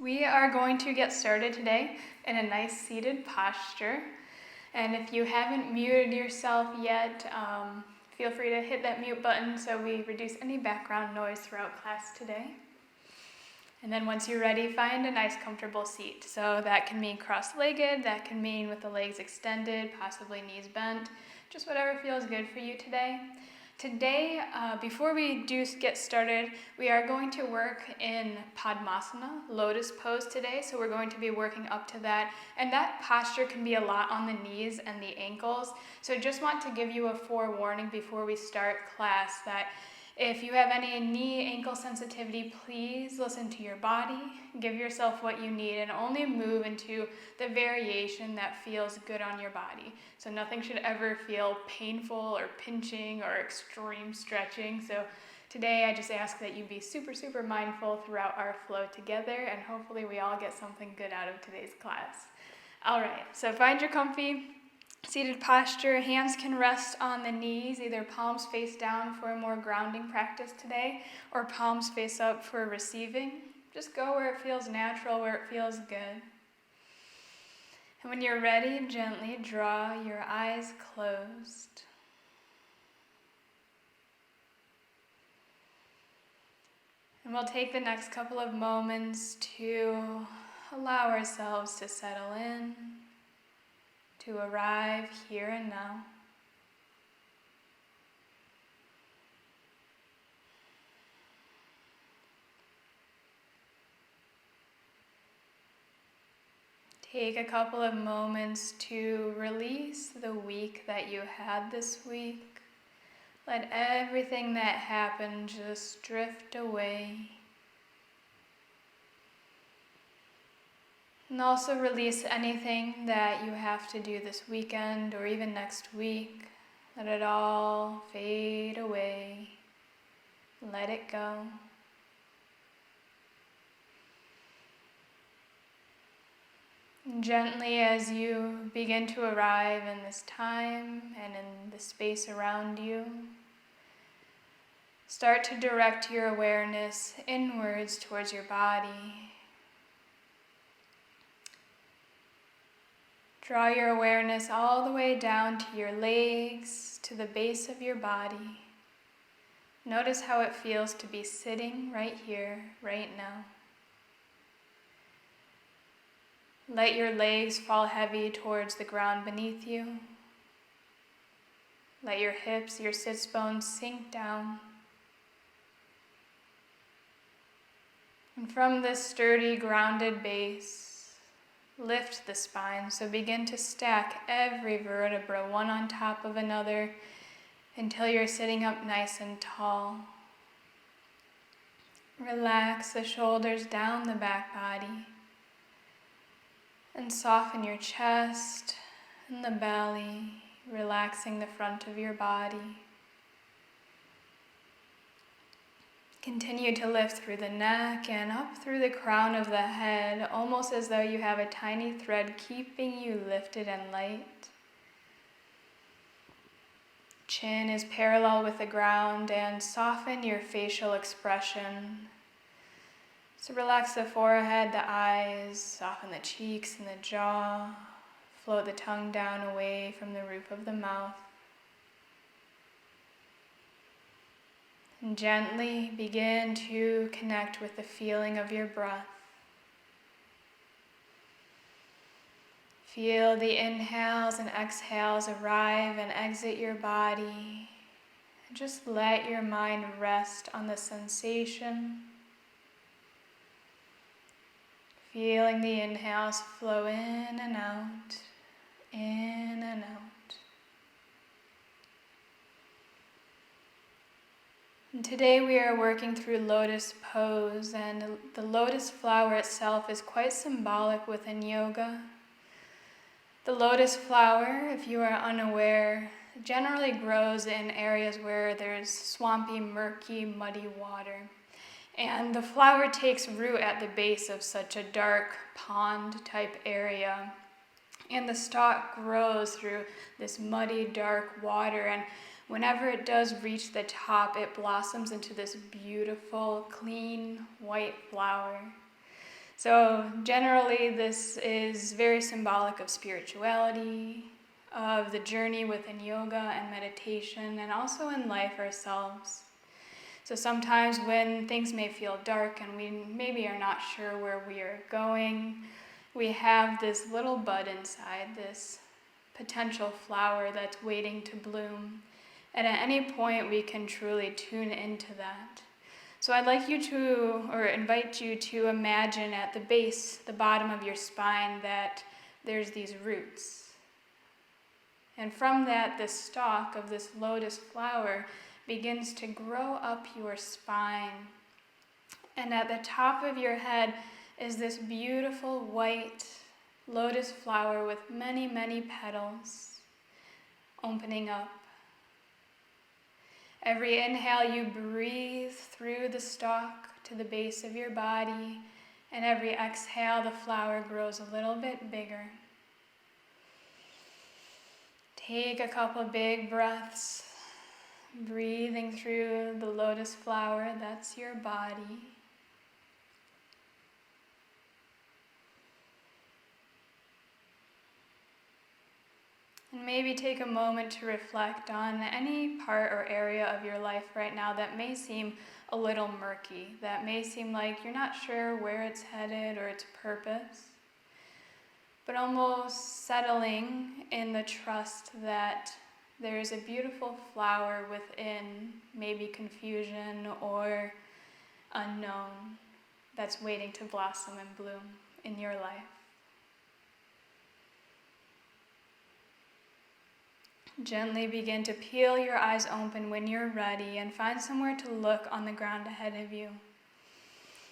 We are going to get started today in a nice seated posture. And if you haven't muted yourself yet, feel free to hit that mute button so we reduce any background noise throughout class today. And then once you're ready, find a nice comfortable seat. So that can mean cross-legged, that can mean with the legs extended, possibly knees bent, just whatever feels good for you today. Today, before we do get started, we are going to work in Padmasana, Lotus Pose today, so we're going to be working up to that. And that posture can be a lot on the knees and the ankles, so just want to give you a forewarning before we start class that if you have any knee, ankle sensitivity, please listen to your body, give yourself what you need, and only move into the variation that feels good on your body. So nothing should ever feel painful or pinching or extreme stretching. So today I just ask that you be super, super mindful throughout our flow together, and hopefully we all get something good out of today's class. All right, so find your comfy seated posture. Hands can rest on the knees, either palms face down for a more grounding practice today, or palms face up for receiving. Just go where it feels natural, where it feels good. And when you're ready, gently draw your eyes closed. And we'll take the next couple of moments to allow ourselves to settle in, to arrive here and now. Take a couple of moments to release the week that you had this week. Let everything that happened just drift away. And also release anything that you have to do this weekend or even next week. Let it all fade away. Let it go. And gently, as you begin to arrive in this time and in the space around you, start to direct your awareness inwards towards your body. Draw your awareness all the way down to your legs, to the base of your body. Notice how it feels to be sitting right here, right now. Let your legs fall heavy towards the ground beneath you. Let your hips, your sits bones sink down. And from this sturdy, grounded base, lift the spine. So begin to stack every vertebra one on top of another until you're sitting up nice and tall. Relax the shoulders down the back body. And soften your chest and the belly, relaxing the front of your body. Continue to lift through the neck and up through the crown of the head, almost as though you have a tiny thread keeping you lifted and light. Chin is parallel with the ground, and soften your facial expression. So relax the forehead, the eyes, soften the cheeks and the jaw. Float the tongue down away from the roof of the mouth. And gently begin to connect with the feeling of your breath. Feel the inhales and exhales arrive and exit your body. And just let your mind rest on the sensation. Feeling the inhales flow in and out, in and out. And today we are working through Lotus Pose, and the lotus flower itself is quite symbolic within yoga. The lotus flower, if you are unaware, generally grows in areas where there's swampy, murky, muddy water. And the flower takes root at the base of such a dark pond type area. And the stalk grows through this muddy, dark water. And whenever it does reach the top, it blossoms into this beautiful, clean, white flower. So generally this is very symbolic of spirituality, of the journey within yoga and meditation, and also in life ourselves. So sometimes when things may feel dark and we maybe are not sure where we are going, we have this little bud inside, this potential flower that's waiting to bloom. And at any point we can truly tune into that. So I'd like you to, or invite you to imagine at the base, the bottom of your spine, that there's these roots. And from that, the stalk of this lotus flower begins to grow up your spine. And at the top of your head is this beautiful white lotus flower with many, many petals opening up. Every inhale, you breathe through the stalk to the base of your body, and every exhale, the flower grows a little bit bigger. Take a couple big breaths, breathing through the lotus flower, that's your body. And maybe take a moment to reflect on any part or area of your life right now that may seem a little murky, that may seem like you're not sure where it's headed or its purpose, but almost settling in the trust that there is a beautiful flower within maybe confusion or unknown that's waiting to blossom and bloom in your life. Gently begin to peel your eyes open when you're ready and find somewhere to look on the ground ahead of you.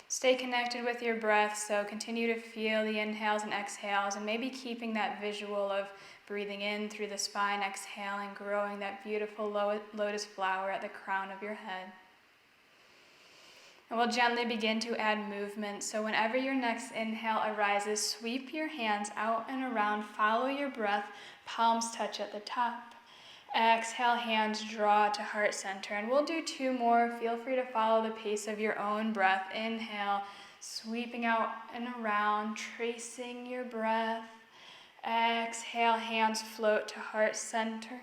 Stay connected with your breath, so continue to feel the inhales and exhales, and maybe keeping that visual of breathing in through the spine, exhaling, growing that beautiful lotus flower at the crown of your head. And we'll gently begin to add movement, so whenever your next inhale arises, sweep your hands out and around, follow your breath, palms touch at the top. Exhale, hands draw to heart center, and we'll do 2 more. Feel free to follow the pace of your own breath. Inhale, sweeping out and around, tracing your breath. Exhale, hands float to heart center.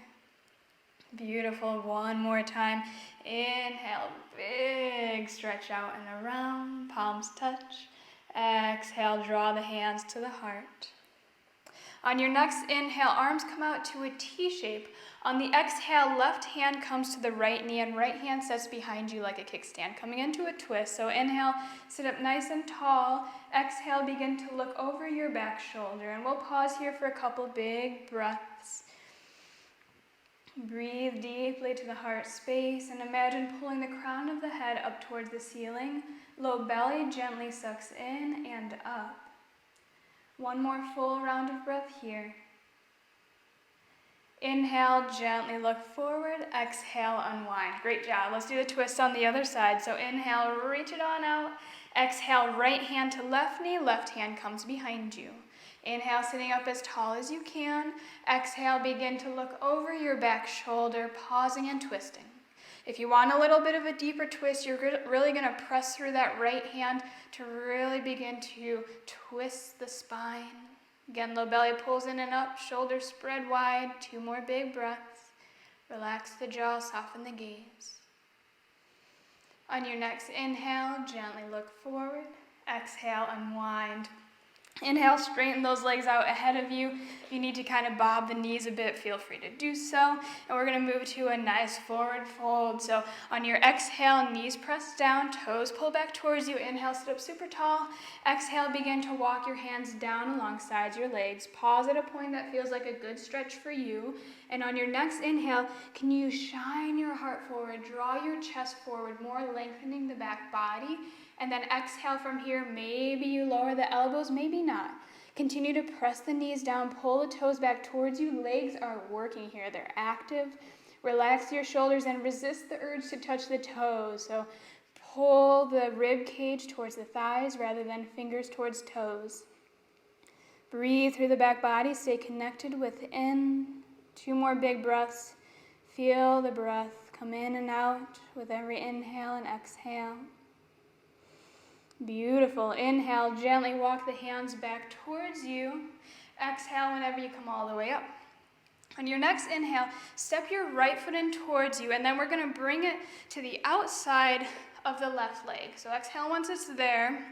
Beautiful. One more time. Inhale, big stretch out and around, palms touch. Exhale, draw the hands to the heart. On your next inhale, arms come out to a T shape. On the exhale, left hand comes to the right knee and right hand sits behind you like a kickstand, coming into a twist. So inhale, sit up nice and tall. Exhale, begin to look over your back shoulder. And we'll pause here for a couple big breaths. Breathe deeply to the heart space and imagine pulling the crown of the head up towards the ceiling. Low belly gently sucks in and up. One more full round of breath here. Inhale, gently look forward. Exhale, unwind. Great job. Let's do the twist on the other side. So inhale, reach it on out. Exhale, right hand to left knee. Left hand comes behind you. Inhale, sitting up as tall as you can. Exhale, begin to look over your back shoulder, pausing and twisting. If you want a little bit of a deeper twist, you're really going to press through that right hand to really begin to twist the spine. Again, low belly pulls in and up, shoulders spread wide. 2 more big breaths. Relax the jaw, soften the gaze. On your next inhale, gently look forward. Exhale, unwind. Inhale, straighten those legs out ahead of you. If you need to kind of bob the knees a bit, feel free to do so. And we're going to move to a nice forward fold. So on your exhale, knees press down, toes pull back towards you. Inhale, sit up super tall. Exhale, begin to walk your hands down alongside your legs. Pause at a point that feels like a good stretch for you. And on your next inhale, can you shine your heart forward, draw your chest forward, more lengthening the back body. And then exhale from here, maybe you lower the elbows, maybe not. Continue to press the knees down, pull the toes back towards you. Legs are working here, they're active. Relax your shoulders and resist the urge to touch the toes. So pull the rib cage towards the thighs rather than fingers towards toes. Breathe through the back body, stay connected within. 2 more big breaths. Feel the breath come in and out with every inhale and exhale. Beautiful. Inhale, gently walk the hands back towards you. Exhale whenever you come all the way up. On your next inhale, step your right foot in towards you, and then we're going to bring it to the outside of the left leg. So exhale once it's there.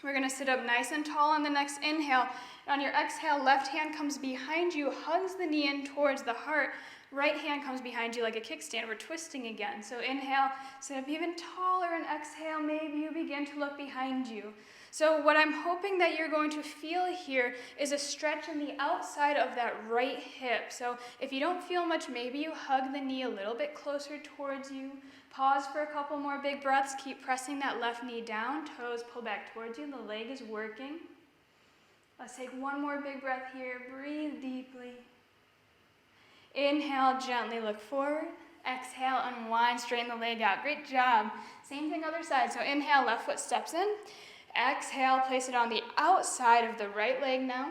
We're going to sit up nice and tall on the next inhale. And on your exhale, left hand comes behind you, hugs the knee in towards the heart. Right hand comes behind you like a kickstand. We're twisting again. So inhale, sit up even taller, and exhale, maybe you begin to look behind you. So what I'm hoping that you're going to feel here is a stretch in the outside of that right hip. So if you don't feel much, maybe you hug the knee a little bit closer towards you. Pause for a couple more big breaths. Keep pressing that left knee down. Toes pull back towards you. The leg is working. Let's take one more big breath here. Breathe deeply. Inhale, gently look forward. Exhale, unwind, straighten the leg out. Great job. Same thing other side. So inhale, left foot steps in. Exhale, place it on the outside of the right leg now.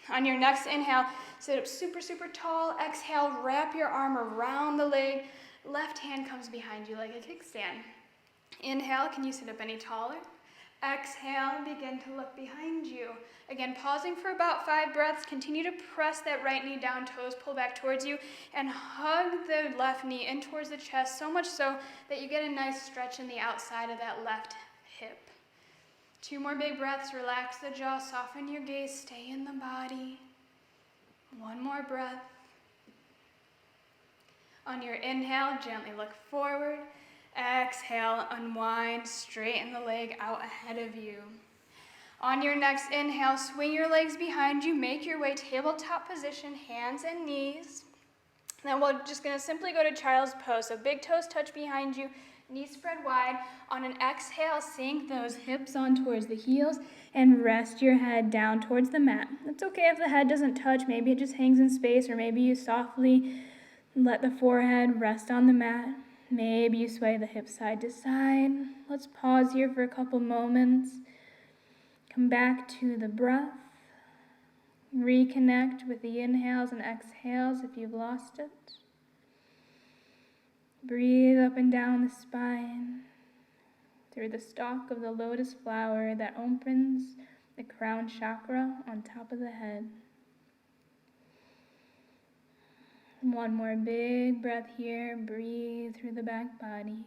On your next inhale, sit up super, super tall. Exhale, wrap your arm around the leg. Left hand comes behind you like a kickstand. Inhale, can you sit up any taller? Exhale, begin to look behind you. Again, pausing for about 5 breaths. Continue to press that right knee down, toes pull back towards you, and hug the left knee in towards the chest, so much so that you get a nice stretch in the outside of that left hip. 2 more big breaths. Relax the jaw, soften your gaze, stay in the body. 1 more breath. On your inhale, gently look forward. Exhale, unwind, straighten the leg out ahead of you. On your next inhale, swing your legs behind you, make your way tabletop position, hands and knees. Then we're just going to simply go to Child's Pose. So big toes touch behind you, knees spread wide. On an exhale, sink those hips on towards the heels and rest your head down towards the mat. It's okay if the head doesn't touch, maybe it just hangs in space, or maybe you softly let the forehead rest on the mat. Maybe you sway the hips side to side. Let's pause here for a couple moments. Come back to the breath. Reconnect with the inhales and exhales if you've lost it. Breathe up and down the spine through the stalk of the lotus flower that opens the crown chakra on top of the head. 1 more big breath here. Breathe through the back body.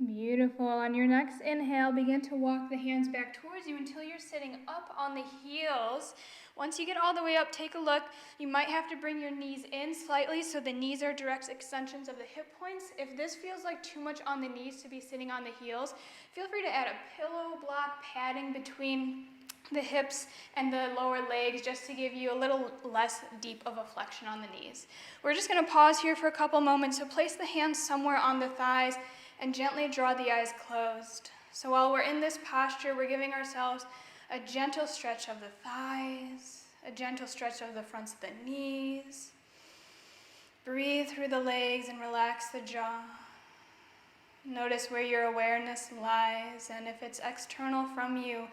Beautiful. On your next inhale, begin to walk the hands back towards you until you're sitting up on the heels. Once you get all the way up, take a look. You might have to bring your knees in slightly so the knees are direct extensions of the hip points. If this feels like too much on the knees to be sitting on the heels, feel free to add a pillow block padding between the hips and the lower legs just to give you a little less deep of a flexion on the knees. We're just going to pause here for a couple moments. So place the hands somewhere on the thighs and gently draw the eyes closed. So while we're in this posture, we're giving ourselves a gentle stretch of the thighs, a gentle stretch of the fronts of the knees. Breathe through the legs and relax the jaw. Notice where your awareness lies, and if it's external from you,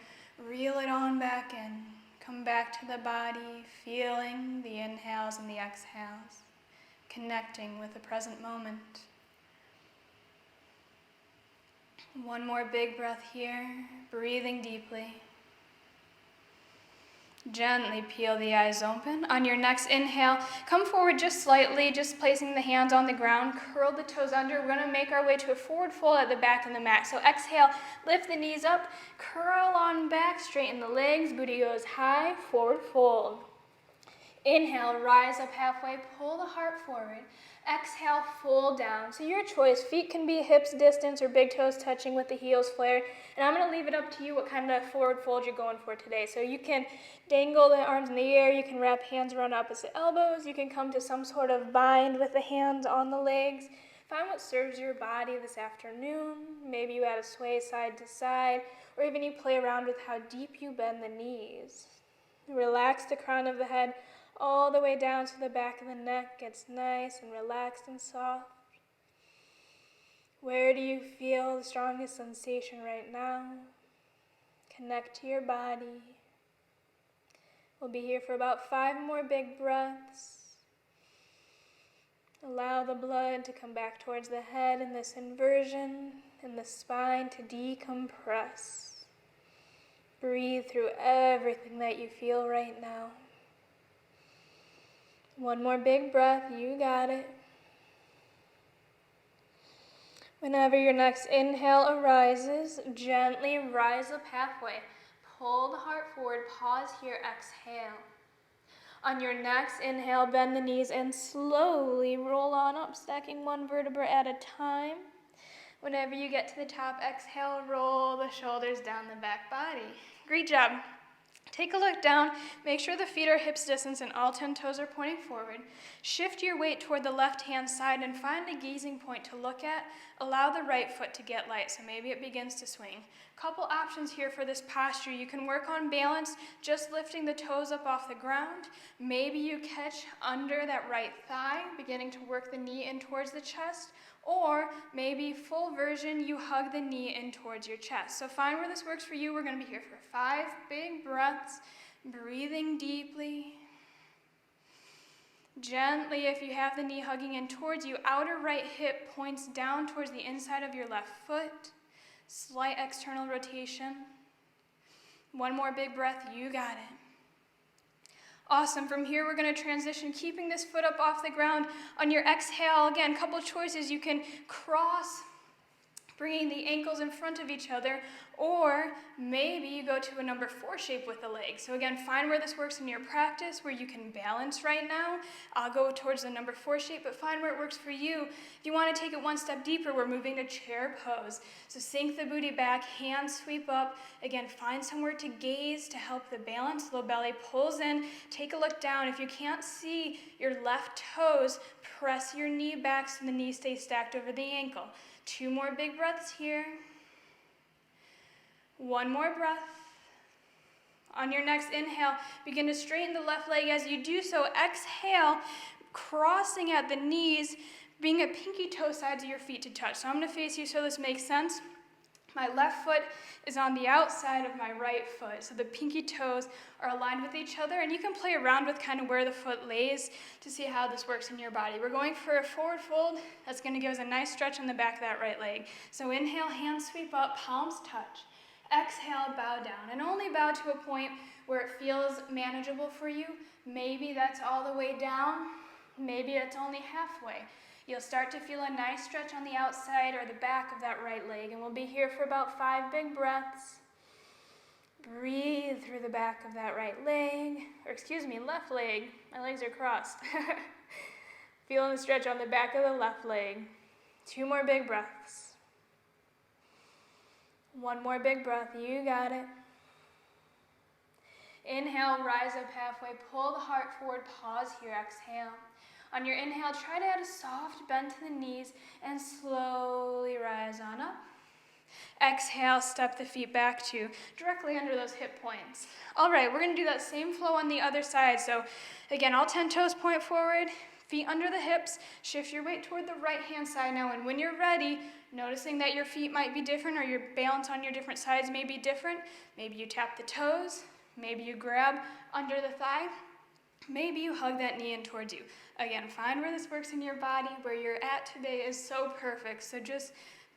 reel it on back in. Come back to the body, feeling the inhales and the exhales, connecting with the present moment. 1 more big breath here, breathing deeply. Gently peel the eyes open. On your next inhale, come forward just slightly, just placing the hands on the ground. Curl the toes under. We're going to make our way to a forward fold at the back of the mat. So exhale, lift the knees up, curl on back, straighten the legs, booty goes high, forward fold. Inhale, rise up halfway, pull the heart forward. Exhale, fold down. So your choice, feet can be hips distance or big toes touching with the heels flared. And I'm going to leave it up to you what kind of forward fold you're going for today. So you can dangle the arms in the air, you can wrap hands around opposite elbows, you can come to some sort of bind with the hands on the legs. Find what serves your body this afternoon. Maybe you add a sway side to side, or even you play around with how deep you bend the knees. Relax the crown of the head all the way down to the back of the neck. Gets nice and relaxed and soft. Where do you feel the strongest sensation right now? Connect to your body. We'll be here for about 5 more big breaths. Allow the blood to come back towards the head in this inversion and the spine to decompress. Breathe through everything that you feel right now. One more big breath, you got it. Whenever your next inhale arises, gently rise up halfway. Pull the heart forward, pause here, exhale. On your next inhale, bend the knees and slowly roll on up, stacking one vertebra at a time. Whenever you get to the top, exhale, roll the shoulders down the back body. Great job. Take a look down, make sure the feet are hips distance and all 10 toes are pointing forward. Shift your weight toward the left-hand side and find a gazing point to look at. Allow the right foot to get light, so maybe it begins to swing. Couple options here for this posture. You can work on balance, just lifting the toes up off the ground. Maybe you catch under that right thigh, beginning to work the knee in towards the chest. Or maybe full version, you hug the knee in towards your chest. So find where this works for you. We're going to be here for 5 big breaths, breathing deeply. Gently, if you have the knee hugging in towards you, outer right hip points down towards the inside of your left foot. Slight external rotation. One more big breath, you got it. Awesome. From here, we're going to transition, keeping this foot up off the ground. On your exhale, again, couple choices. You can cross, bringing the ankles in front of each other, or maybe you go to a number 4 shape with the legs. So again, find where this works in your practice, where you can balance right now. I'll go towards the number 4 shape, but find where it works for you. If you want to take it one step deeper, we're moving to chair pose. So sink the booty back, hands sweep up. Again, find somewhere to gaze to help the balance. Low belly pulls in. Take a look down. If you can't see your left toes, press your knee back so the knee stays stacked over the ankle. 2 more big breaths here. 1 more breath. On your next inhale, begin to straighten the left leg. As you do so, exhale, crossing at the knees, being at pinky toe sides of your feet to touch. So I'm going to face you so this makes sense. My left foot is on the outside of my right foot, so the pinky toes are aligned with each other, and you can play around with kind of where the foot lays to see how this works in your body. We're going for a forward fold. That's going to give us a nice stretch on the back of that right leg. So inhale, hands sweep up, palms touch. Exhale, bow down, and only bow to a point where it feels manageable for you. Maybe that's all the way down. Maybe it's only halfway. You'll start to feel a nice stretch on the outside or the back of that right leg, and we'll be here for about 5 big breaths. Breathe through the back of that right leg, left leg. My legs are crossed. Feeling the stretch on the back of the left leg. 2 more big breaths. 1 more big breath, you got it. Inhale, rise up halfway, pull the heart forward, pause here, exhale. On your inhale, try to add a soft bend to the knees and slowly rise on up. Exhale, step the feet back to directly under those hip points. All right, we're going to do that same flow on the other side. So again, all 10 toes point forward, feet under the hips. Shift your weight toward the right-hand side now, and when you're ready, noticing that your feet might be different or your balance on your different sides may be different. Maybe you tap the toes. Maybe you grab under the thigh. Maybe you hug that knee in towards you. Again, find where this works in your body. Where you're at today is so perfect, so just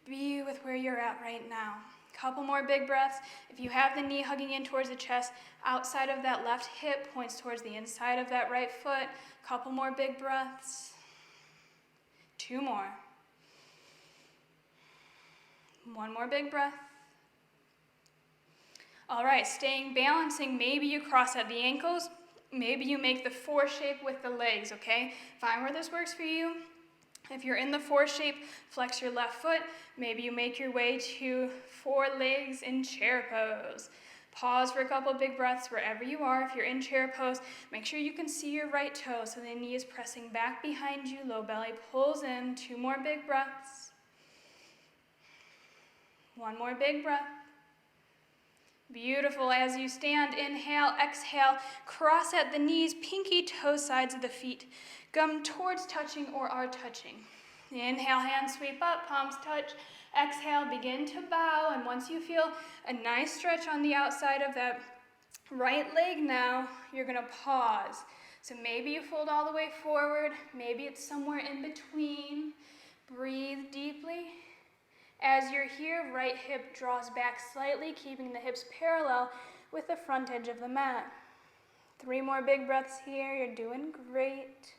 be with where you're at right now. Couple more big breaths. If you have the knee hugging in towards the chest, outside of that left hip points towards the inside of that right foot. Couple more big breaths. 2 more. 1 more big breath. All right, staying balancing. Maybe you cross at the ankles. Maybe you make the 4 shape with the legs, okay? Find where this works for you. If you're in the 4 shape, flex your left foot. Maybe you make your way to 4 legs in chair pose. Pause for a couple big breaths wherever you are. If you're in chair pose, make sure you can see your right toe so the knee is pressing back behind you. Low belly pulls in. 2 more big breaths. 1 more big breath. Beautiful. As you stand, inhale, exhale, cross at the knees, pinky toe sides of the feet. Come towards touching or are touching. Inhale, hands sweep up, palms touch. Exhale, begin to bow, and once you feel a nice stretch on the outside of that right leg now, you're going to pause. So maybe you fold all the way forward, maybe it's somewhere in between. Breathe deeply. As you're here, right hip draws back slightly, keeping the hips parallel with the front edge of the mat. 3 more big breaths here, you're doing great.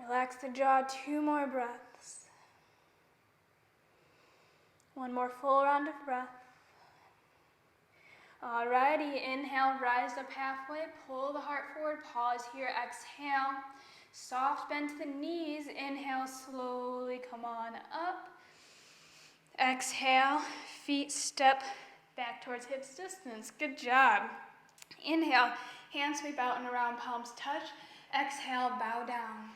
Relax the jaw, 2 more breaths. 1 more full round of breath. Alrighty, inhale, rise up halfway, pull the heart forward, pause here, exhale. Soft bend to the knees, inhale, slowly come on up. Exhale, feet step back towards hips distance, good job. Inhale, hands sweep out and around, palms touch. Exhale, bow down.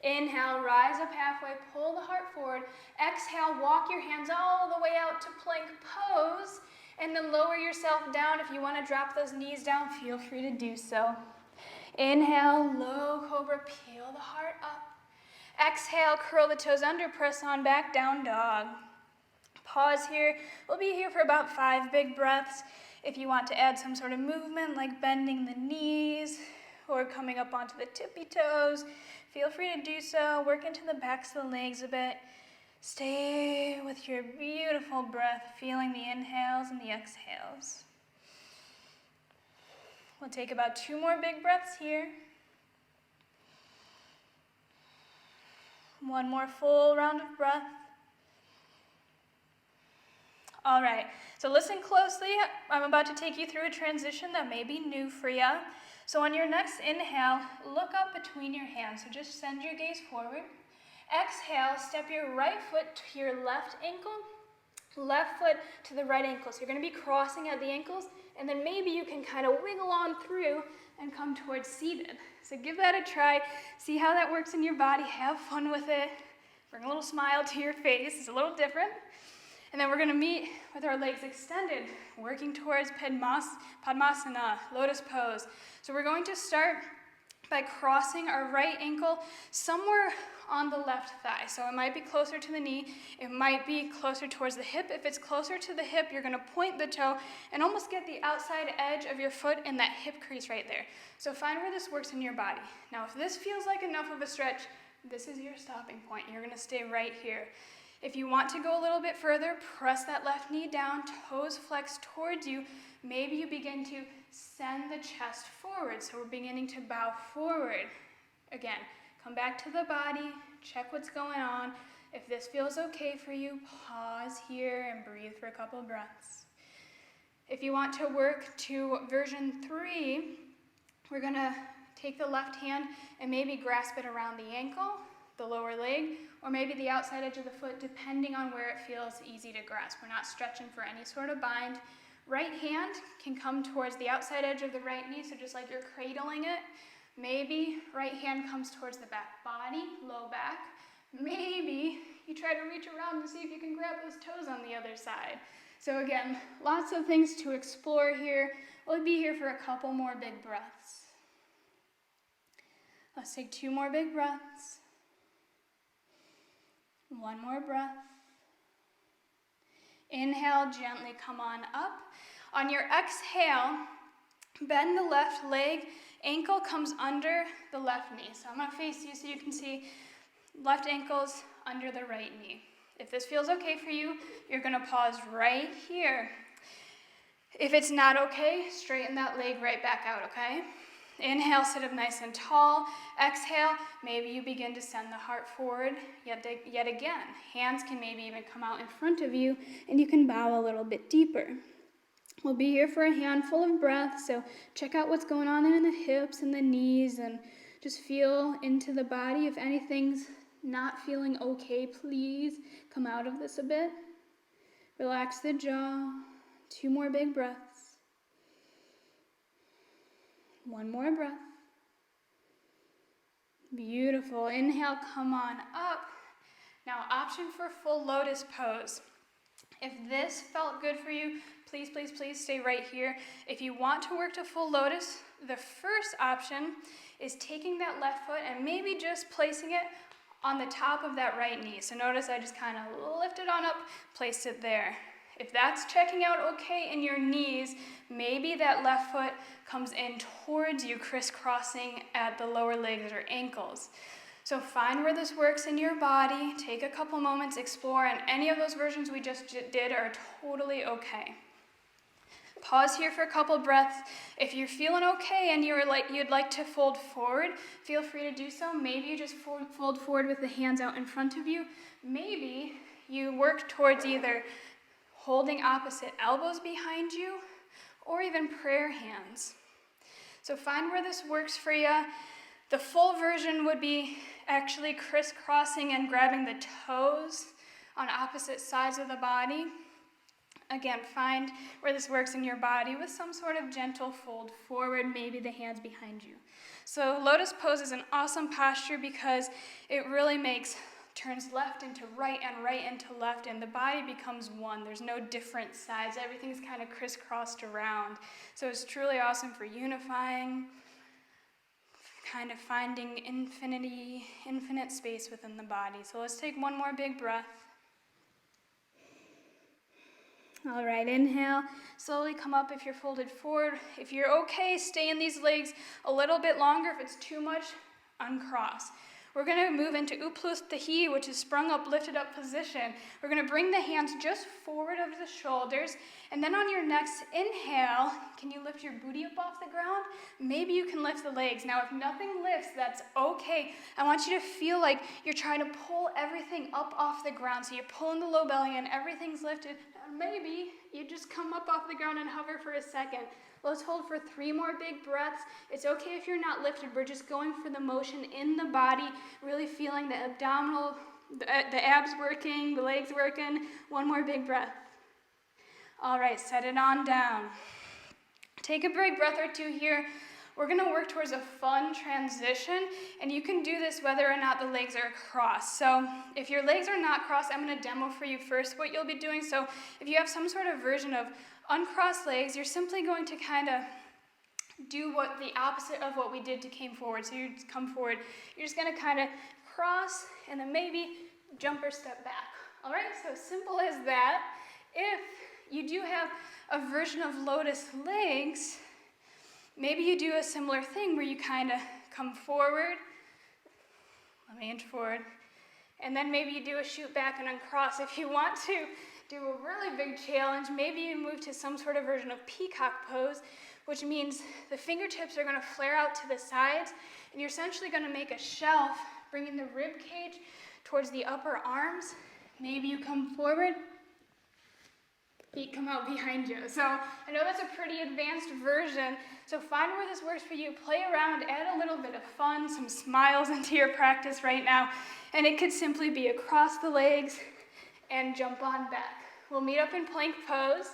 Inhale, rise up halfway, pull the heart forward. Exhale, walk your hands all the way out to plank pose. And then lower yourself down. If you want to drop those knees down, feel free to do so. Inhale, low cobra, peel the heart up. Exhale, curl the toes under, press on back, down dog. Pause here. We'll be here for about 5 big breaths. If you want to add some sort of movement like bending the knees or coming up onto the tippy toes, feel free to do so. Work into the backs of the legs a bit. Stay with your beautiful breath, feeling the inhales and the exhales. We'll take about 2 more big breaths here. 1 more full round of breath. All right, so listen closely. I'm about to take you through a transition that may be new for you. So on your next inhale, look up between your hands. So just send your gaze forward. Exhale, step your right foot to your left ankle, left foot to the right ankle. So you're going to be crossing at the ankles, and then maybe you can kind of wiggle on through and come towards seated. So give that a try. See how that works in your body. Have fun with it. Bring a little smile to your face. It's a little different. And then we're going to meet with our legs extended, working towards Padmasana, Lotus Pose. So we're going to start by crossing our right ankle somewhere on the left thigh. So it might be closer to the knee, it might be closer towards the hip. If it's closer to the hip, you're gonna point the toe and almost get the outside edge of your foot in that hip crease right there. So find where this works in your body. Now, if this feels like enough of a stretch, this is your stopping point. You're gonna stay right here. If you want to go a little bit further, press that left knee down, toes flex towards you. Maybe you begin to send the chest forward. So we're beginning to bow forward. Again, come back to the body, check what's going on. If this feels okay for you, pause here and breathe for a couple of breaths. If you want to work to version 3, we're gonna take the left hand and maybe grasp it around the ankle, the lower leg, or maybe the outside edge of the foot, depending on where it feels easy to grasp. We're not stretching for any sort of bind. Right hand can come towards the outside edge of the right knee, so just like you're cradling it. Maybe right hand comes towards the back body, low back. Maybe you try to reach around to see if you can grab those toes on the other side. So again, lots of things to explore here. We'll be here for a couple more big breaths. Let's take 2 more big breaths. 1 more breath. Inhale, gently come on up. On your exhale, bend the left leg, ankle comes under the left knee. So I'm gonna face you so you can see left ankle's under the right knee. If this feels okay for you, you're gonna pause right here. If it's not okay, straighten that leg right back out, okay? Inhale, sit up nice and tall. Exhale, maybe you begin to send the heart forward yet again. Hands can maybe even come out in front of you, and you can bow a little bit deeper. We'll be here for a handful of breaths, so check out what's going on in the hips and the knees, and just feel into the body. If anything's not feeling okay, please come out of this a bit. Relax the jaw. 2 more big breaths. 1 more breath. Beautiful. Inhale, come on up. Now, option for full lotus pose. If this felt good for you, please, please, please stay right here. If you want to work to full lotus, the first option is taking that left foot and maybe just placing it on the top of that right knee. So notice I just kind of lifted on up, placed it there. If that's checking out okay in your knees, maybe that left foot comes in towards you, crisscrossing at the lower legs or ankles. So find where this works in your body, take a couple moments, explore, and any of those versions we just did are totally okay. Pause here for a couple breaths. If you're feeling okay and you'd like to fold forward, feel free to do so. Maybe you just fold forward with the hands out in front of you. Maybe you work towards either holding opposite elbows behind you or even prayer hands. So find where this works for you. The full version would be actually crisscrossing and grabbing the toes on opposite sides of the body. Again, find where this works in your body with some sort of gentle fold forward, maybe the hands behind you. So Lotus Pose is an awesome posture because it really turns left into right and right into left, and the body becomes one. There's no different sides. Everything's kind of crisscrossed around. So it's truly awesome for unifying, kind of finding infinite space within the body. So let's take one more big breath. All right, inhale, slowly come up if you're folded forward. If you're okay, stay in these legs a little bit longer. If it's too much, uncross. We're gonna move into Uplustahi, which is sprung up, lifted up position. We're gonna bring the hands just forward of the shoulders, and then on your next inhale, can you lift your booty up off the ground? Maybe you can lift the legs. Now, if nothing lifts, that's okay. I want you to feel like you're trying to pull everything up off the ground. So you're pulling the low belly and everything's lifted. Maybe you just come up off the ground and hover for a second. Let's hold for 3 more big breaths. It's okay if you're not lifted. We're just going for the motion in the body, really feeling the abdominal, the abs working, the legs working. 1 more big breath. All right, set it on down. Take a big breath or 2 here. We're gonna work towards a fun transition, and you can do this whether or not the legs are crossed. So if your legs are not crossed, I'm gonna demo for you first what you'll be doing. So if you have some sort of version of uncrossed legs, you're simply going to kind of do what the opposite of what we did to came forward. So you just come forward. You're just gonna kind of cross and then maybe jump or step back. All right, so simple as that. If you do have a version of lotus legs, maybe you do a similar thing where you kind of come forward. Let me inch forward. And then maybe you do a shoot back and uncross. If you want to do a really big challenge, maybe you move to some sort of version of Peacock Pose, which means the fingertips are going to flare out to the sides, and you're essentially going to make a shelf, bringing the rib cage towards the upper arms. Maybe you come forward, feet come out behind you. So I know that's a pretty advanced version, so find where this works for you, play around, add a little bit of fun, some smiles into your practice right now, and it could simply be across the legs and jump on back. We'll meet up in plank pose.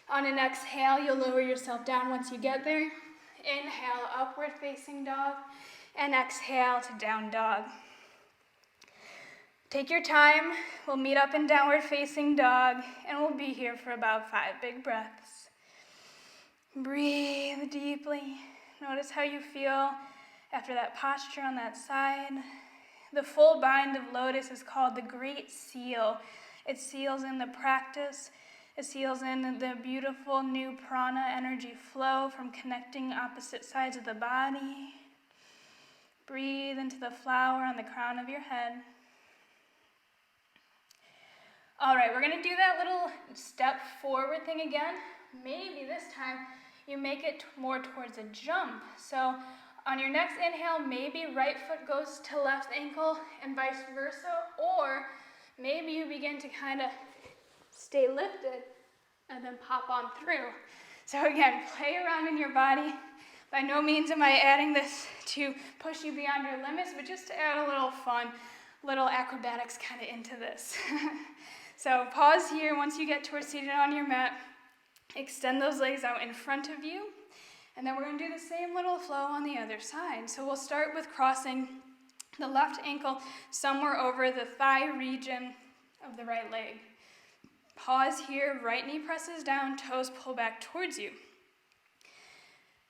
On an exhale, you'll lower yourself down once you get there. Inhale, upward facing dog, and exhale to down dog. Take your time. We'll meet up in downward facing dog, and we'll be here for about 5 big breaths. Breathe deeply. Notice how you feel after that posture on that side. The full bind of lotus is called the Great Seal. It seals in the practice. It seals in the beautiful new prana energy flow from connecting opposite sides of the body. Breathe into the flower on the crown of your head. All right, we're gonna do that little step forward thing again. Maybe this time you make it more towards a jump. So on your next inhale, maybe right foot goes to left ankle and vice versa, or maybe you begin to kind of stay lifted and then pop on through. So again, play around in your body. By no means am I adding this to push you beyond your limits, but just to add a little fun, little acrobatics kind of into this. So pause here. Once you get towards seated on your mat, extend those legs out in front of you, and then we're going to do the same little flow on the other side. So we'll start with crossing the left ankle somewhere over the thigh region of the right leg. Pause here, right knee presses down, toes pull back towards you.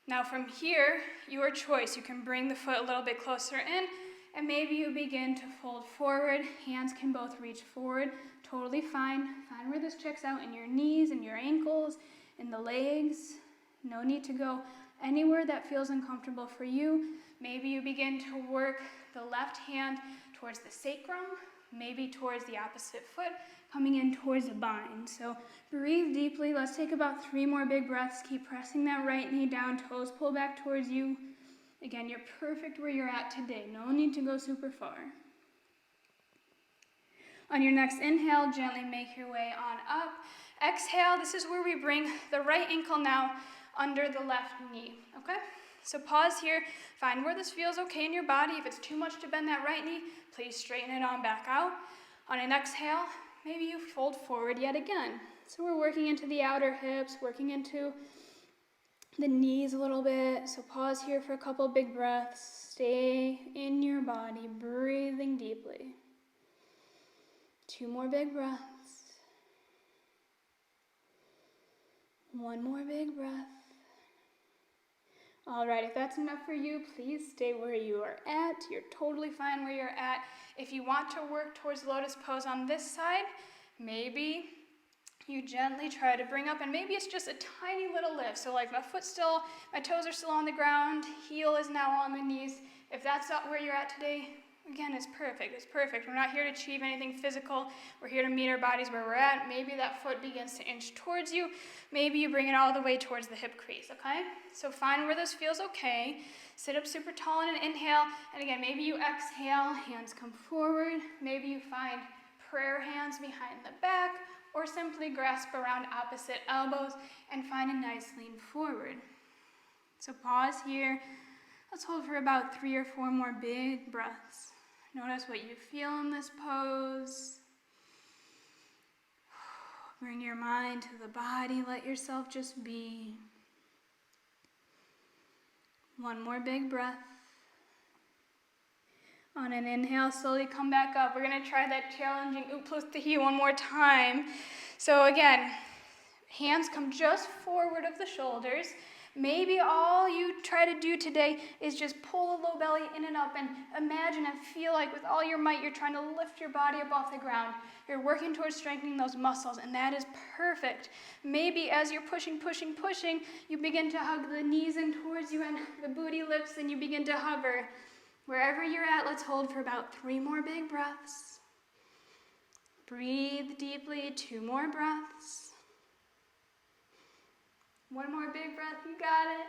Now from here, your choice. You can bring the foot a little bit closer in, and maybe you begin to fold forward. Hands can both reach forward, totally fine. Find where this checks out in your knees and your ankles and the legs. No need to go anywhere that feels uncomfortable for you. Maybe you begin to work the left hand towards the sacrum, maybe towards the opposite foot, coming in towards the bind. So breathe deeply. Let's take about 3 more big breaths. Keep pressing that right knee down, toes pull back towards you. Again, you're perfect where you're at today. No need to go super far. On your next inhale, gently make your way on up. Exhale, this is where we bring the right ankle now under the left knee, okay? So pause here, find where this feels okay in your body. If it's too much to bend that right knee, please straighten it on back out. On an exhale, maybe you fold forward yet again. So we're working into the outer hips, working into the knees a little bit. So pause here for a couple big breaths. Stay in your body, breathing deeply. 2 more big breaths. 1 more big breath. All right, if that's enough for you, please stay where you are at. You're totally fine where you're at. If you want to work towards Lotus Pose on this side, maybe you gently try to bring up, and maybe it's just a tiny little lift. So like my toes are still on the ground, heel is now on the knees. If that's not where you're at today, again, it's perfect. It's perfect. We're not here to achieve anything physical. We're here to meet our bodies where we're at. Maybe that foot begins to inch towards you. Maybe you bring it all the way towards the hip crease, okay? So find where this feels okay. Sit up super tall in an inhale. And again, maybe you exhale, hands come forward. Maybe you find prayer hands behind the back, or simply grasp around opposite elbows and find a nice lean forward. So pause here. Let's hold for about 3 or 4 more big breaths. Notice what you feel in this pose. Bring your mind to the body. Let yourself just be. 1 more big breath. On an inhale, slowly come back up. We're going to try that challenging Utplusthi one more time. So again, hands come just forward of the shoulders. Maybe all you try to do today is just pull the low belly in and up, and imagine and feel like with all your might you're trying to lift your body up off the ground. You're working towards strengthening those muscles, and that is perfect. Maybe as you're pushing, you begin to hug the knees in towards you and the booty lifts, and you begin to hover. Wherever you're at, let's hold for about 3 more big breaths. Breathe deeply, 2 more breaths. 1 more big breath, you got it.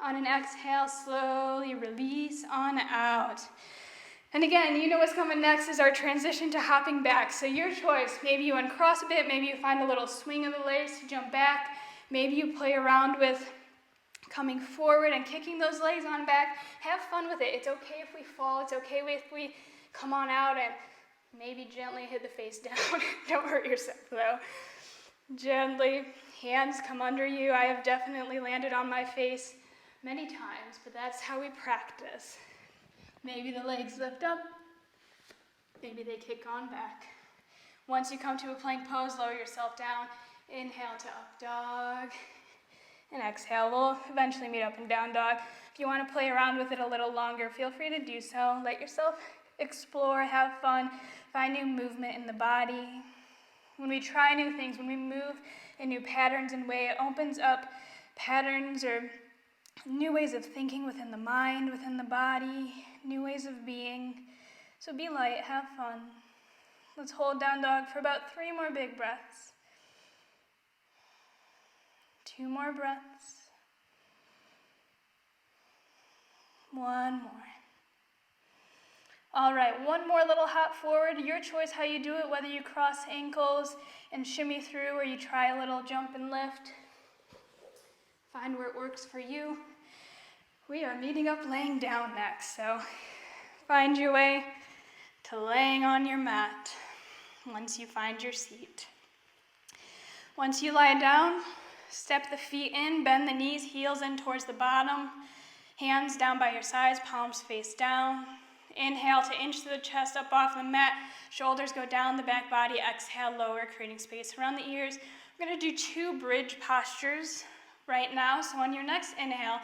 On an exhale, slowly release on out. And again, you know what's coming next is our transition to hopping back. So your choice, maybe you uncross a bit, maybe you find a little swing of the legs to jump back. Maybe you play around with coming forward and kicking those legs on back. Have fun with it. It's okay if we fall. It's okay if we come on out and maybe gently hit the face down. Don't hurt yourself though. Gently, hands come under you. I have definitely landed on my face many times, but that's how we practice. Maybe the legs lift up. Maybe they kick on back. Once you come to a plank pose, lower yourself down. Inhale to up dog. And exhale, we'll eventually meet up in down dog. If you want to play around with it a little longer, feel free to do so. Let yourself explore, have fun, find new movement in the body. When we try new things, when we move in new patterns and way, it opens up patterns or new ways of thinking within the mind, within the body, new ways of being. So be light, have fun. Let's hold down dog for about 3 more big breaths. 2 more breaths. 1 more. All right, 1 more little hop forward. Your choice how you do it, whether you cross ankles and shimmy through or you try a little jump and lift. Find where it works for you. We are meeting up laying down next, so find your way to laying on your mat once you find your seat. Once you lie down, step the feet in, bend the knees, heels in towards the bottom, hands down by your sides, palms face down. Inhale to inch through the chest up off the mat, shoulders go down the back body, exhale, lower, creating space around the ears. We're gonna do 2 bridge postures right now. So on your next inhale,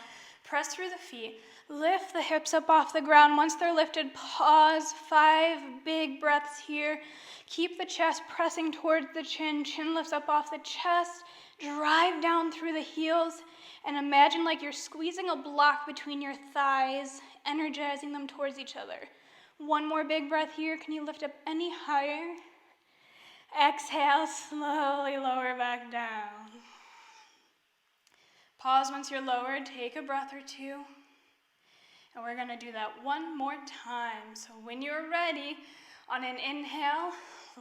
Press through the feet. Lift the hips up off the ground. Once they're lifted, pause. 5 big breaths here. Keep the chest pressing towards the chin. Chin lifts up off the chest. Drive down through the heels. And imagine like you're squeezing a block between your thighs, energizing them towards each other. One more big breath here. Can you lift up any higher? Exhale, slowly lower back down. Pause once you're lowered. Take a breath or two. And we're going to do that one more time. So when you're ready, on an inhale,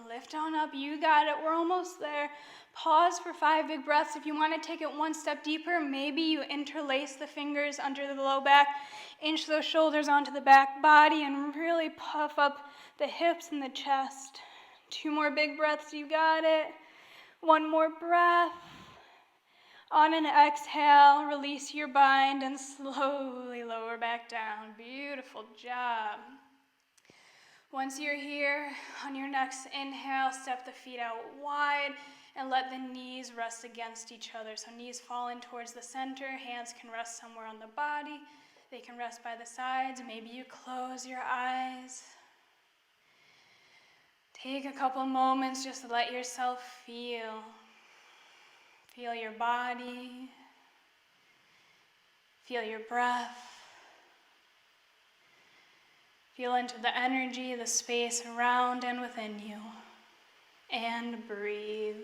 lift on up. You got it. We're almost there. Pause for 5 big breaths. If you want to take it one step deeper, maybe you interlace the fingers under the low back, inch those shoulders onto the back body, and really puff up the hips and the chest. 2 more big breaths. You got it. 1 more breath. On an exhale, release your bind and slowly lower back down. Beautiful job. Once you're here, on your next inhale, step the feet out wide and let the knees rest against each other. So knees fall in towards the center, hands can rest somewhere on the body. They can rest by the sides. Maybe you close your eyes. Take a couple moments just to let yourself feel. Feel your body. Feel your breath. Feel into the energy, the space around and within you. And breathe.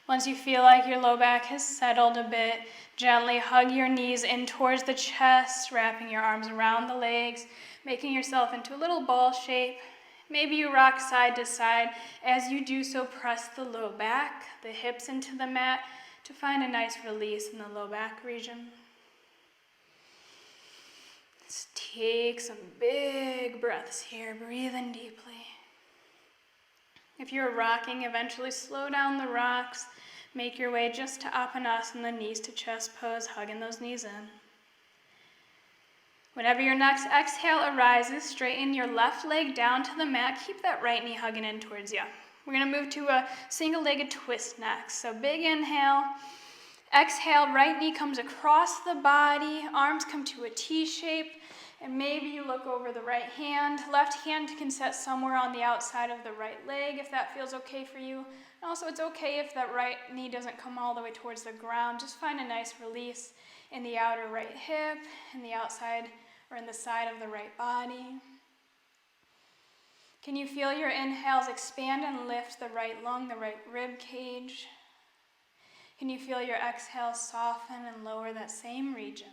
Once you feel like your low back has settled a bit, gently hug your knees in towards the chest, wrapping your arms around the legs, making yourself into a little ball shape. Maybe you rock side to side. As you do so, press the low back, the hips into the mat to find a nice release in the low back region. Let's take some big breaths here, breathing deeply. If you're rocking, eventually slow down the rocks. Make your way just to Padmasana, knees to chest pose, hugging those knees in. Whenever your next exhale arises, straighten your left leg down to the mat. Keep that right knee hugging in towards you. We're going to move to a single-legged twist next. So big inhale. Exhale, right knee comes across the body. Arms come to a T shape. And maybe you look over the right hand. Left hand can set somewhere on the outside of the right leg if that feels okay for you. And also it's okay if that right knee doesn't come all the way towards the ground. Just find a nice release in the outer right hip, in the outside or in the side of the right body. Can you feel your inhales expand and lift the right lung, the right rib cage? Can you feel your exhales soften and lower that same region?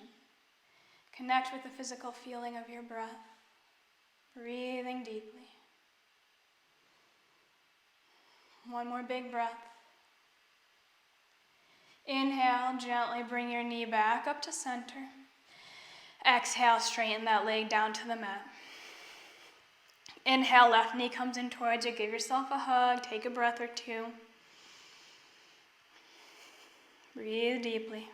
Connect with the physical feeling of your breath, breathing deeply. 1 more big breath. Inhale, gently bring your knee back up to center. Exhale, straighten that leg down to the mat. Inhale, left knee comes in towards you. Give yourself a hug, take a breath or 2. Breathe deeply.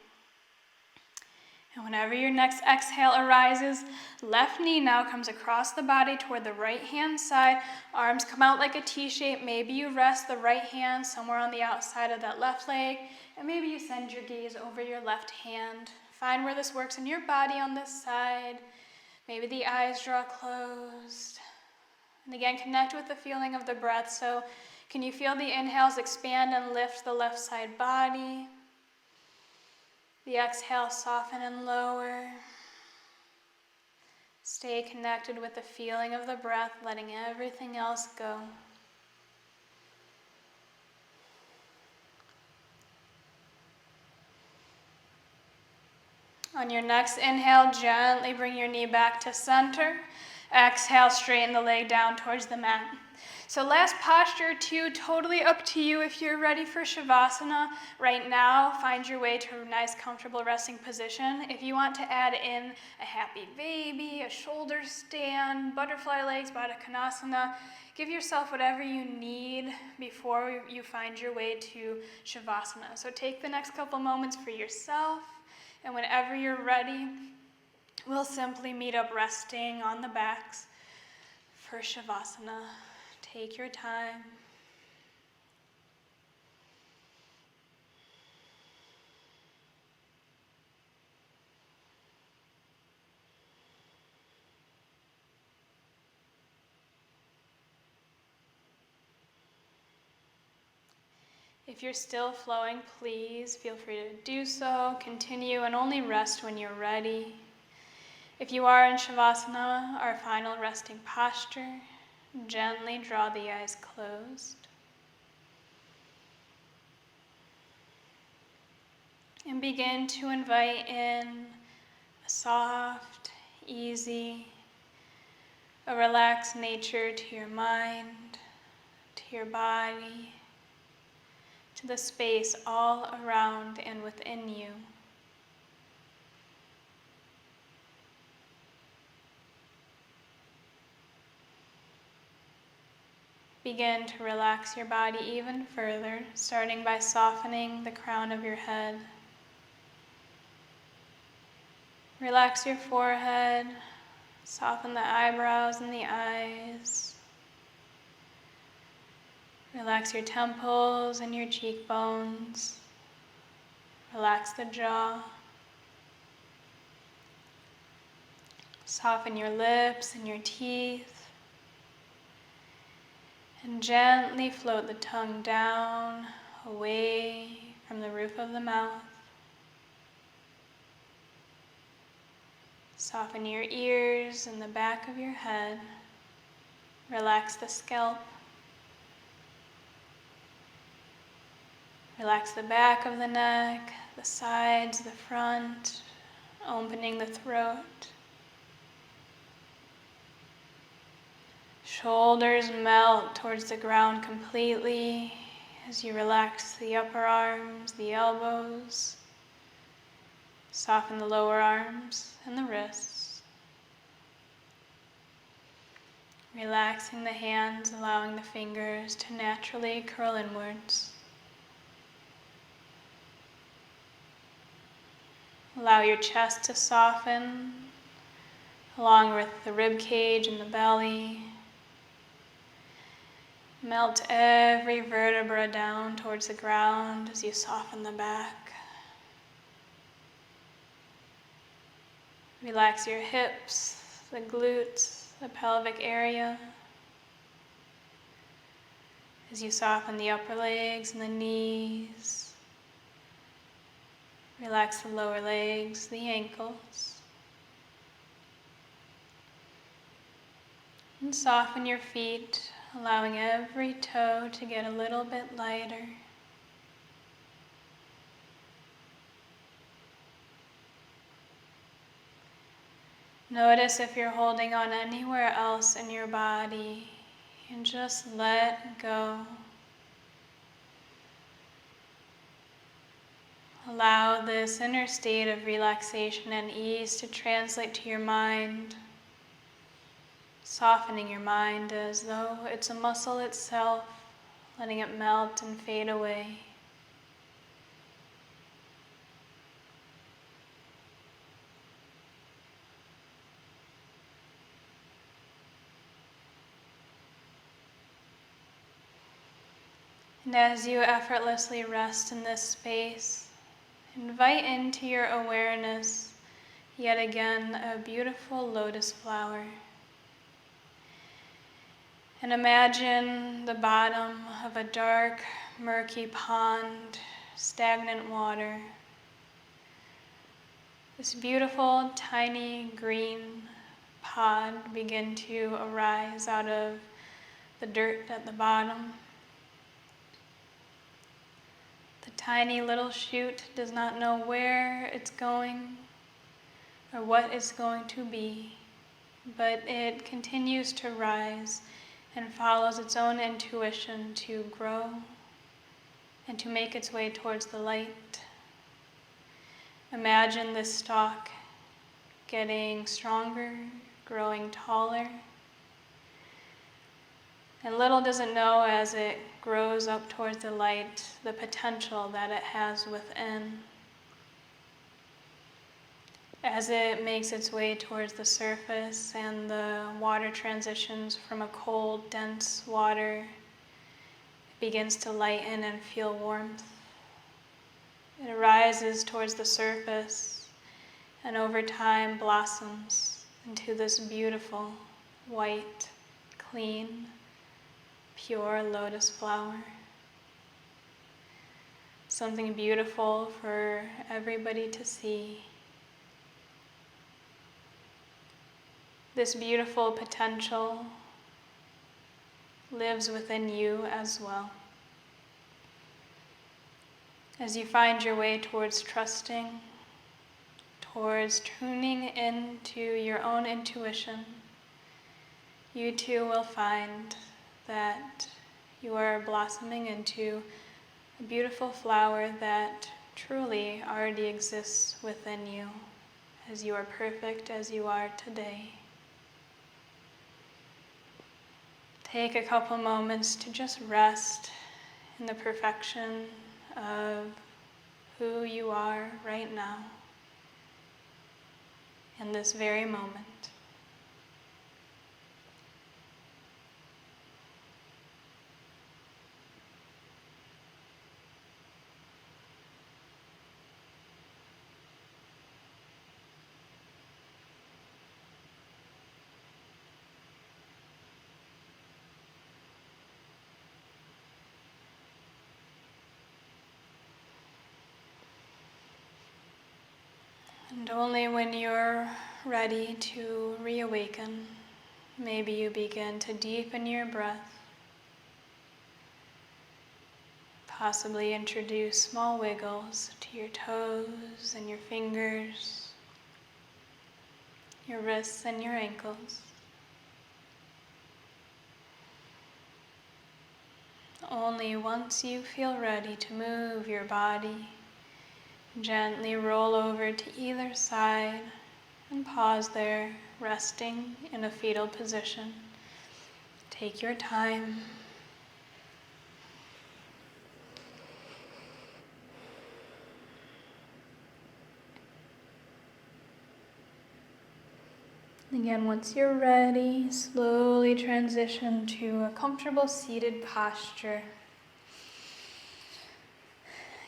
And whenever your next exhale arises, left knee now comes across the body toward the right hand side. Arms come out like a T shape. Maybe you rest the right hand somewhere on the outside of that left leg. And maybe you send your gaze over your left hand. Find where this works in your body on this side. Maybe the eyes draw closed. And again, connect with the feeling of the breath. So can you feel the inhales expand and lift the left side body? The exhale, soften and lower. Stay connected with the feeling of the breath, letting everything else go. On your next inhale, gently bring your knee back to center. Exhale, straighten the leg down towards the mat. So last posture 2, totally up to you if you're ready for Shavasana. Right now, find your way to a nice, comfortable resting position. If you want to add in a happy baby, a shoulder stand, butterfly legs, Baddha Konasana, give yourself whatever you need before you find your way to Shavasana. So take the next couple moments for yourself, and whenever you're ready, we'll simply meet up resting on the backs for Shavasana. Take your time. If you're still flowing, please feel free to do so. Continue and only rest when you're ready. If you are in Shavasana, our final resting posture, gently draw the eyes closed. And begin to invite in a soft, easy, a relaxed nature to your mind, to your body, to the space all around and within you. Begin to relax your body even further, starting by softening the crown of your head. Relax your forehead, soften the eyebrows and the eyes. Relax your temples and your cheekbones. Relax the jaw. Soften your lips and your teeth. And gently float the tongue down, away from the roof of the mouth. Soften your ears and the back of your head. Relax the scalp. Relax the back of the neck, the sides, the front, opening the throat. Shoulders melt towards the ground completely as you relax the upper arms, the elbows. Soften the lower arms and the wrists. Relaxing the hands, allowing the fingers to naturally curl inwards. Allow your chest to soften, along with the rib cage and the belly. Melt every vertebra down towards the ground as you soften the back. Relax your hips, the glutes, the pelvic area. As you soften the upper legs and the knees. Relax the lower legs, the ankles. And soften your feet, allowing every toe to get a little bit lighter. Notice if you're holding on anywhere else in your body, and just let go. Allow this inner state of relaxation and ease to translate to your mind, softening your mind as though it's a muscle itself, letting it melt and fade away. And as you effortlessly rest in this space, invite into your awareness, yet again, a beautiful lotus flower. And imagine the bottom of a dark, murky pond, stagnant water. This beautiful, tiny, green pod begin to arise out of the dirt at the bottom. The tiny little shoot does not know where it's going or what it's going to be, but it continues to rise and follows its own intuition to grow and to make its way towards the light. Imagine this stalk getting stronger, growing taller. And little does it know as it grows up towards the light, the potential that it has within. As it makes its way towards the surface and the water transitions from a cold, dense water, it begins to lighten and feel warmth. It rises towards the surface and over time blossoms into this beautiful, white, clean, pure lotus flower. something beautiful for everybody to see. This beautiful potential lives within you as well. As you find your way towards trusting, towards tuning into your own intuition, you too will find that you are blossoming into a beautiful flower that truly already exists within you, as you are perfect as you are today. Take a couple moments to just rest in the perfection of who you are right now, in this very moment. And only when you're ready to reawaken, maybe you begin to deepen your breath. Possibly introduce small wiggles to your toes and your fingers, your wrists and your ankles. Only once you feel ready to move your body, gently roll over to either side and pause there, resting in a fetal position. Take your time. Again, once you're ready, slowly transition to a comfortable seated posture.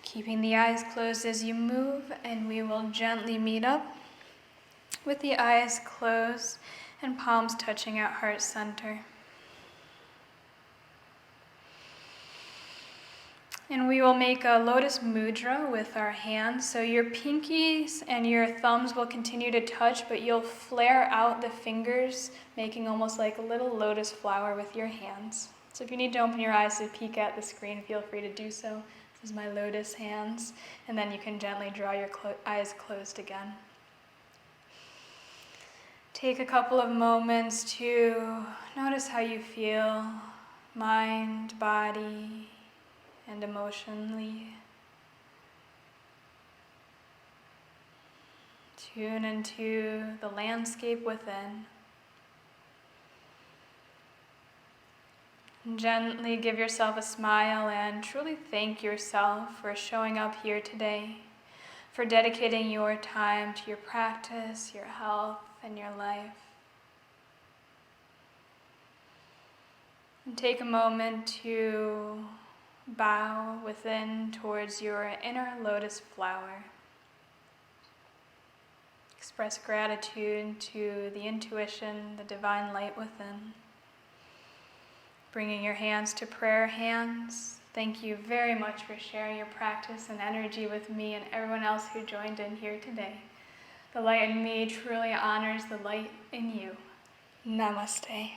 Keeping the eyes closed as you move, and we will gently meet up with the eyes closed and palms touching at heart center. And we will make a lotus mudra with our hands. So your pinkies and your thumbs will continue to touch, but you'll flare out the fingers, making almost like a little lotus flower with your hands. So if you need to open your eyes to peek at the screen, feel free to do so. This is my lotus hands. And then you can gently draw your eyes closed again. Take a couple of moments to notice how you feel, mind, body, and emotionally. Tune into the landscape within. Gently give yourself a smile and truly thank yourself for showing up here today, for dedicating your time to your practice, your health, and your life. And take a moment to bow within towards your inner lotus flower. Express gratitude to the intuition, the divine light within. Bringing your hands to prayer hands. Thank you very much for sharing your practice and energy with me and everyone else who joined in here today. The light in me truly honors the light in you. Namaste.